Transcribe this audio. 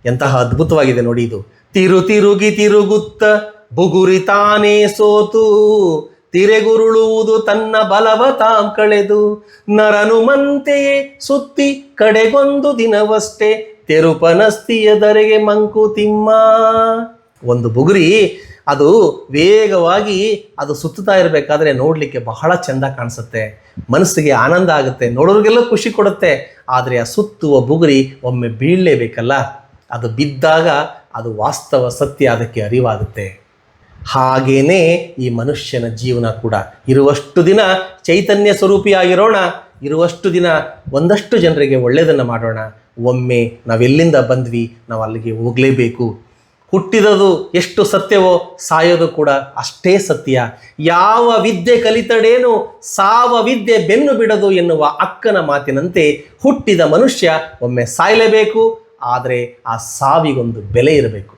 ಎಂತಹ ಅದ್ಭುತವಾಗಿದೆ ನೋಡಿ ಇದು. ತಿರುಗಿ ತಿರುಗುತ್ತ ಬುಗುರಿ ತಾನೇ ಸೋತು ತಿರೆಗುರುಳುವುದು ತನ್ನ ಬಲವ ತಾಂ ಕಳೆದು ನರನು ಮಂತೆಯೇ ಸುತ್ತಿ ಕಡೆಗೊಂದು ದಿನವಷ್ಟೇ ತೆರುಪನಸ್ತಿಯದರೆಗೆ ಮಂಕುತಿಮ್ಮ. ಒಂದು ಬುಗುರಿ ಅದು ವೇಗವಾಗಿ ಅದು ಸುತ್ತುತ್ತಾ ಇರಬೇಕಾದ್ರೆ ನೋಡಲಿಕ್ಕೆ ಬಹಳ ಚೆಂದ ಕಾಣಿಸುತ್ತೆ, ಮನಸ್ಸಿಗೆ ಆನಂದ ಆಗುತ್ತೆ, ನೋಡೋರಿಗೆಲ್ಲ ಖುಷಿ ಕೊಡುತ್ತೆ. ಆದರೆ ಆ ಸುತ್ತುವ ಬುಗುರಿ ಒಮ್ಮೆ ಬೀಳಲೇಬೇಕಲ್ಲ, ಅದು ಬಿದ್ದಾಗ ಅದು ವಾಸ್ತವ ಸತ್ಯ ಅದಕ್ಕೆ ಅರಿವಾಗುತ್ತೆ. ಹಾಗೇನೇ ಈ ಮನುಷ್ಯನ ಜೀವನ ಕೂಡ. ಇರುವಷ್ಟು ದಿನ ಚೈತನ್ಯ ಸ್ವರೂಪಿಯಾಗಿರೋಣ, ಇರುವಷ್ಟು ದಿನ ಒಂದಷ್ಟು ಜನರಿಗೆ ಒಳ್ಳೆಯದನ್ನು ಮಾಡೋಣ. ಒಮ್ಮೆ ನಾವೆಲ್ಲಿಂದ ಬಂದ್ವಿ ನಾವು ಅಲ್ಲಿಗೆ ಹೋಗಲೇಬೇಕು. ಹುಟ್ಟಿದದು ಎಷ್ಟು ಸತ್ಯವೋ ಸಾಯೋದು ಕೂಡ ಅಷ್ಟೇ ಸತ್ಯ. ಯಾವ ವಿದ್ಯೆ ಕಲಿತಡೇನು ಸಾವ ವಿದ್ಯೆ ಬೆನ್ನು ಬಿಡದು ಎನ್ನುವ ಅಕ್ಕನ ಮಾತಿನಂತೆ ಹುಟ್ಟಿದ ಮನುಷ್ಯ ಒಮ್ಮೆ ಸಾಯಲೇಬೇಕು. ಆದರೆ ಆ ಸಾವಿಗೊಂದು ಬೆಲೆ ಇರಬೇಕು.